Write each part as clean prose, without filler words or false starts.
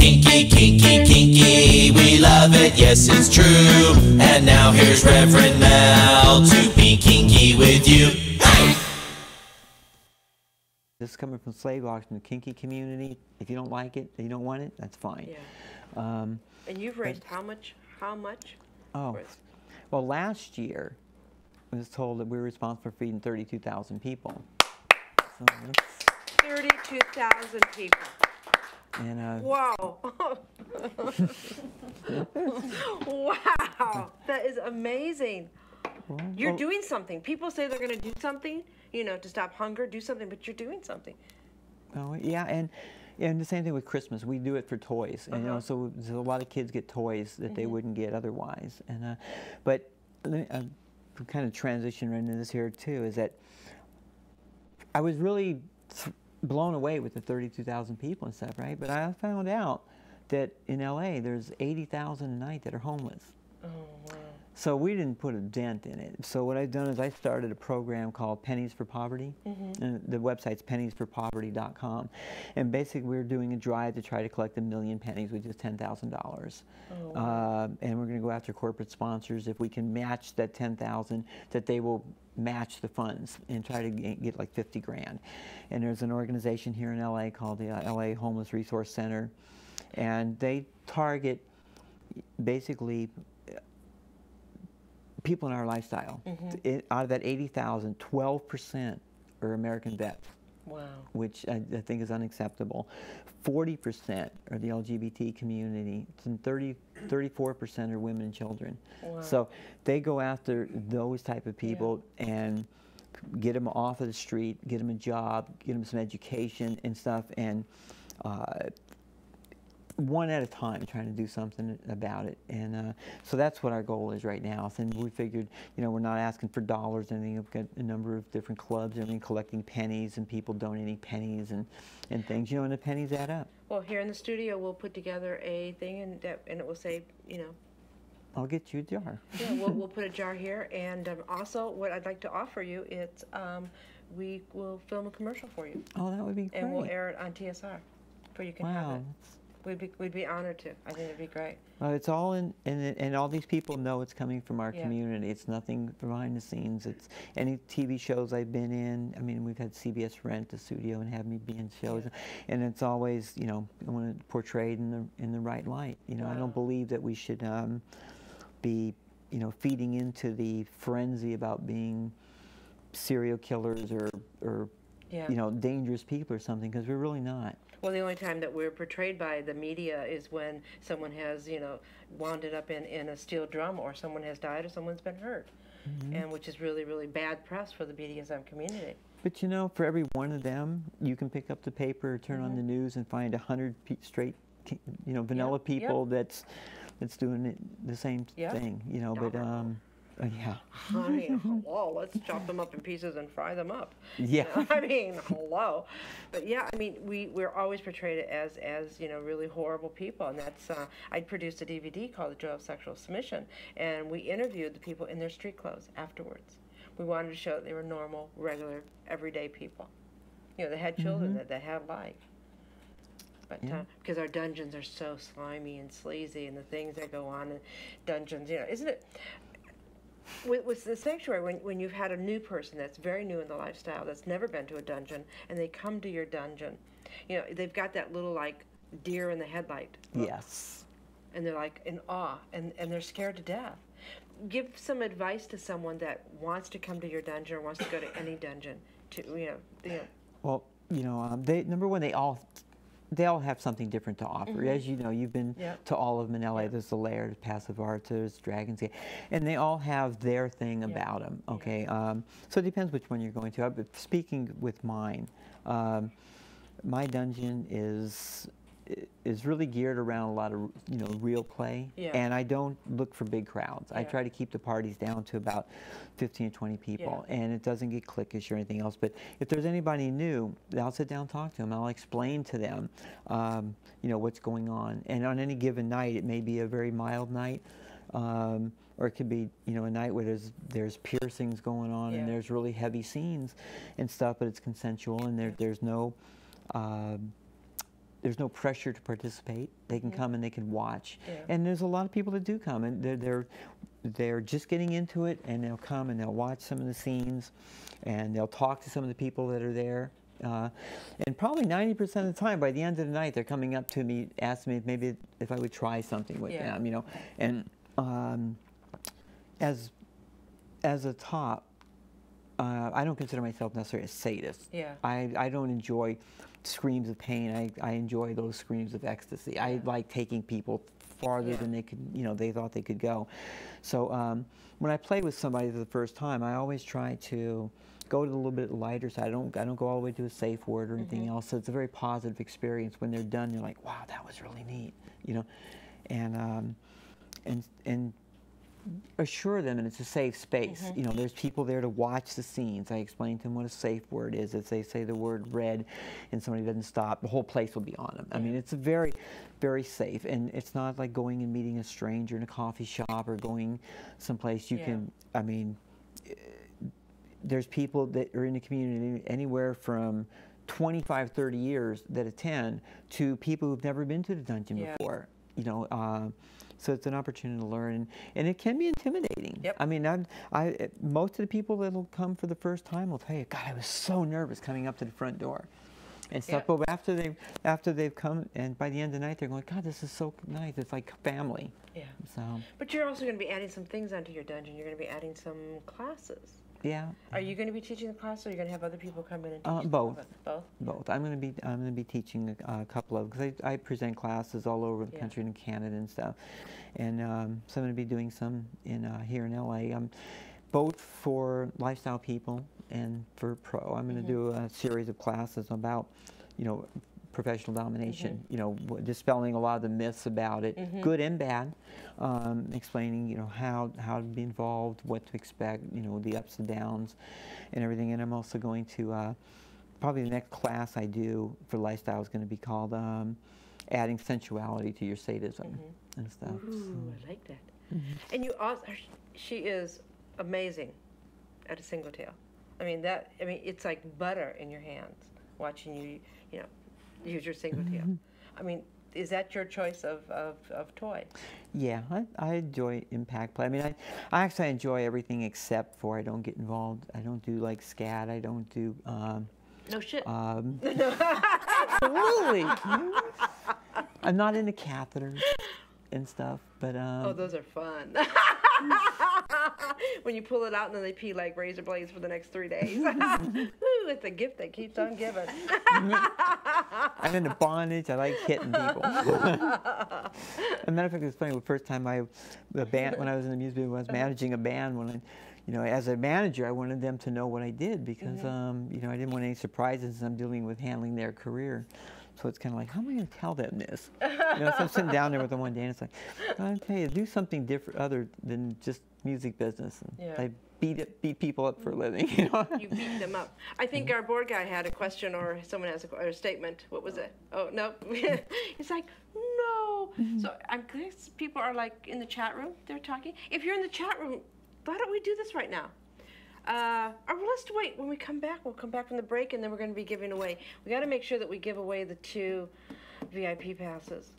kinky, kinky, kinky. We love it, yes, it's true. And now here's Reverend Mel to be kinky with you. Hey! This is coming from slave auction, the kinky community. If you don't like it, you don't want it, that's fine. Yeah. And you've raised how much? How much? Oh, well, last year I was told that we were responsible for feeding 32,000 people. So 32,000 people. And, wow. Wow. That is amazing. You're doing something. People say they're going to do something, you know, to stop hunger, do something, but you're doing something. Oh, yeah, and the same thing with Christmas. We do it for toys, and you know, so a lot of kids get toys that they wouldn't get otherwise. And but kind of transition right into this here too is that I was really blown away with the 32,000 people and stuff, right? But I found out that in LA there's 80,000 a night that are homeless. Oh, wow. So we didn't put a dent in it. So what I've done is I started a program called Pennies for Poverty. And the website's penniesforpoverty.com. And basically we're doing a drive to try to collect 1 million pennies, which is $10,000. Oh, wow. And we're going to go after corporate sponsors. If we can match that 10,000, that they will match the funds and try to get like 50 grand. And there's an organization here in LA called the LA Homeless Resource Center. And they target basically people in our lifestyle. Out of that 80,000, 12% are American vets. Wow. Which I think is unacceptable. 40% are the LGBT community, and 34% are women and children. Wow. So they go after those type of people and get them off of the street, get them a job, get them some education and stuff, and one at a time, trying to do something about it. And so that's what our goal is right now. And we figured, you know, we're not asking for dollars or anything. We've got a number of different clubs, everything, collecting pennies and people donating pennies and things, you know, and the pennies add up. Well, here in the studio, we'll put together a thing, and it will say, you know. I'll get you a jar. Yeah, we'll put a jar here. And also, what I'd like to offer you is we will film a commercial for you. Oh, that would be great. And we'll air it on TSR, where you can have it. We'd be honored to. I think it'd be great. It's all and all these people know it's coming from our community. It's nothing behind the scenes. It's any TV shows I've been in. I mean, we've had CBS rent the studio and have me be in shows, and it's always, you know, I want to portrayed in the right light. You know, I don't believe that we should be, you know, feeding into the frenzy about being serial killers or you know, dangerous people or something, because we're really not. Well, the only time that we're portrayed by the media is when someone has, you know, wound up in a steel drum, or someone has died, or someone's been hurt, and which is really, really bad press for the BDSM community. But you know, for every one of them, you can pick up the paper, or turn on the news, and find 100 straight, you know, vanilla people that's doing it, the same thing, you know. But yeah. I mean, hello, let's chop them up in pieces and fry them up. Yeah. You know, I mean, hello. But yeah, I mean, we're always portrayed as you know, really horrible people. And that's, I produced a DVD called The Joy of Sexual Submission, and we interviewed the people in their street clothes afterwards. We wanted to show that they were normal, regular, everyday people. You know, they had children that had life. But because our dungeons are so slimy and sleazy, and the things that go on in dungeons, you know, isn't it? With the sanctuary, when you've had a new person that's very new in the lifestyle, that's never been to a dungeon, and they come to your dungeon, you know, they've got that little, like, deer in the headlight look. Yes. And they're, like, in awe, and they're scared to death. Give some advice to someone that wants to come to your dungeon or wants to go to any dungeon. Well, you know, number one, they all have something different to offer. As you know, you've been to all of them in LA. There's the Lair, there's Passive Art, there's Dragon's Gate, and they all have their thing about them. Okay, so it depends which one you're going to. But speaking with mine, my dungeon is really geared around a lot of, you know, real play, and I don't look for big crowds. I try to keep the parties down to about 15 or 20 people, and it doesn't get cliquish or anything else. But if there's anybody new, I'll sit down and talk to them. I'll explain to them, you know, what's going on. And on any given night, it may be a very mild night, or it could be, you know, a night where there's piercings going on and there's really heavy scenes and stuff, but it's consensual, and there's no there's no pressure to participate. They can come and they can watch. Yeah. And there's a lot of people that do come, and they're just getting into it, and they'll come and they'll watch some of the scenes, and they'll talk to some of the people that are there. And probably 90% of the time, by the end of the night, they're coming up to me, asking me maybe if I would try something with them, you know. And as a top, I don't consider myself necessarily a sadist. Yeah. I don't enjoy screams of pain. I enjoy those screams of ecstasy. I like taking people farther than they could, you know, they thought they could go. So when I play with somebody for the first time, I always try to go to a little bit lighter side. I don't go all the way to a safe word or anything else. So it's a very positive experience. When they're done, you're like, wow, that was really neat, you know, and assure them that it's a safe space. You know, there's people there to watch the scenes. I explain to them what a safe word is. If they say the word red and somebody doesn't stop, the whole place will be on them. I mean, it's a very, very safe, and it's not like going and meeting a stranger in a coffee shop or going someplace you can, I mean, there's people that are in the community anywhere from 25, 30 years that attend to people who've never been to the dungeon before, you know. So it's an opportunity to learn, and it can be intimidating. I mean, most of the people that'll come for the first time will tell you, God, I was so nervous coming up to the front door and stuff. But after they've come, and by the end of the night, they're going, God, this is so nice. It's like family. Yeah. So. But you're also going to be adding some things onto your dungeon. You're going to be adding some classes. Yeah. Are you going to be teaching the class, or are you going to have other people come in and teach? Both. Both. Both. I'm going to be teaching a couple of, because I present classes all over the country and Canada and stuff, and so I'm going to be doing some in here in LA. Both for lifestyle people and for pro. I'm going to do a series of classes about, you know, professional domination, you know, dispelling a lot of the myths about it, good and bad, explaining, you know, how to be involved, what to expect, you know, the ups and downs and everything. And I'm also going to, probably the next class I do for lifestyle is going to be called adding sensuality to your sadism and stuff. Ooh, I like that. And you also, she is amazing at a single tail. I mean, it's like butter in your hands watching you, you know, use your single tail. I mean, is that your choice of toy? Yeah, I enjoy impact play. I mean, I actually enjoy everything except for I don't get involved. I don't do like scat. I don't do. No shit. Absolutely. I'm not into catheters and stuff, but. Oh, those are fun. When you pull it out and then they pee like razor blades for the next 3 days. Ooh, it's a gift that keeps on giving. I'm into bondage. I like hitting people. As a matter of fact, it's funny. The first time when I was in the music business, I was managing a band. When you know, as a manager, I wanted them to know what I did because you know, I didn't want any surprises. I'm dealing with handling their career. So it's kind of like, how am I going to tell them this? You know, so I'm sitting down there with them one day, and it's like, I'll tell you, do something different other than just music business. And I beat people up for a living. You know? You beat them up. I think our board guy had a question, or someone has a statement. What was it? Oh, no. It's like, no. So I'm guess people are like in the chat room. They're talking. If you're in the chat room, why don't we do this right now? Or let's wait. When we come back, we'll come back from the break, and then we're going to be giving away. We got to make sure that we give away the 2 VIP passes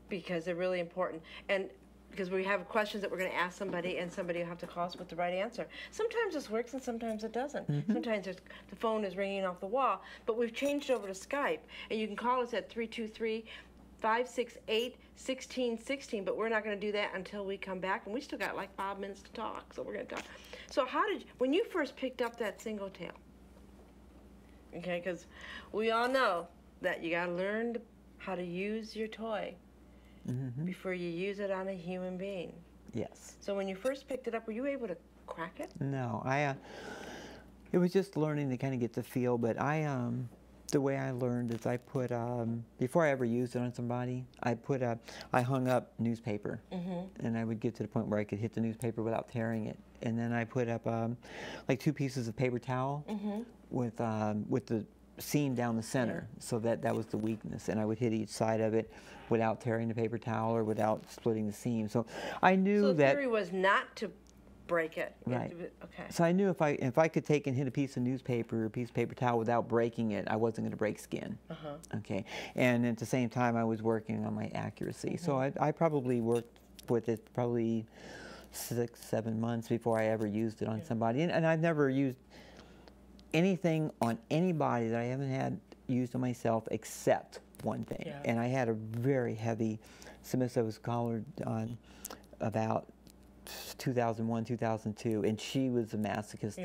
because they're really important. And because we have questions that we're going to ask somebody, and somebody will have to call us with the right answer. Sometimes this works, and sometimes it doesn't. Sometimes the phone is ringing off the wall. But we've changed over to Skype, and you can call us at 323-568-1616. But we're not going to do that until we come back, and we still got like 5 minutes to talk. So we're going to talk. So when you first picked up that single tail, okay, because we all know that you got to learn how to use your toy before you use it on a human being. Yes. So when you first picked it up, were you able to crack it? No, it was just learning to kind of get the feel, but the way I learned is I put, before I ever used it on somebody, I hung up newspaper, and I would get to the point where I could hit the newspaper without tearing it. And then I put up like 2 pieces of paper towel with the seam down the center, so that was the weakness, and I would hit each side of it without tearing the paper towel or without splitting the seam. So I knew so the that. theory was not to break it. Right. Okay. So I knew if I could take and hit a piece of newspaper or a piece of paper towel without breaking it, I wasn't going to break skin. Okay. And at the same time, I was working on my accuracy. So I probably worked with it probably 6-7 months before I ever used it on somebody. And I've never used anything on anybody that I haven't had used on myself except one thing. And I had a very heavy submissive. I was collared on about 2001, 2002, and she was a masochist.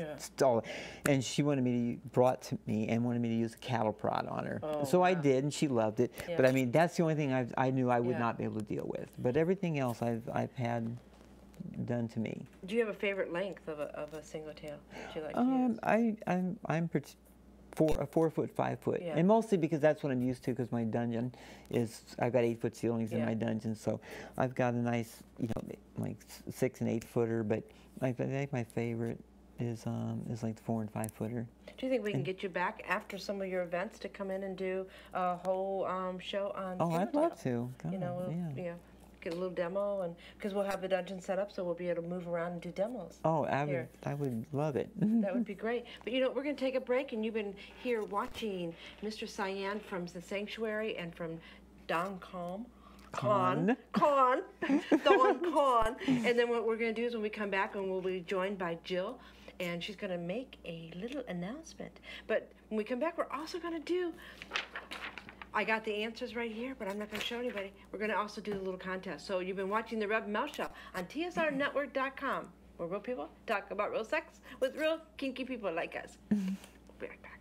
And she wanted me to, brought to me and wanted me to use a cattle prod on her. So I did, and she loved it. But I mean, that's the only thing I knew I would not be able to deal with. But everything else I've had done to me. Do you have a favorite length of a single tail that you like to use? I'm 4 foot, 5 foot, and mostly because that's what I'm used to. Because my dungeon is, I've got 8 foot ceilings in my dungeon, so I've got a nice, you know, like 6 and 8 footer. But I think my favorite is like the 4 and 5 footer. Do you think we can get you back after some of your events to come in and do a whole show on? Oh, I'd love to. You know, get a little demo, and because we'll have the dungeon set up, so we'll be able to move around and do demos. Oh, I would love it. That would be great. But you know, we're going to take a break, and you've been here watching Mistress Cyan from the Sanctuary and from DomCon. DomCon. And then what we're going to do is when we come back, and we'll be joined by Jill, and she's going to make a little announcement. But when we come back, we're also going to do, I got the answers right here, but I'm not going to show anybody. We're going to also do a little contest. So you've been watching the Rev Mel Show on TSRnetwork.com, where real people talk about real sex with real kinky people like us. We'll be right back.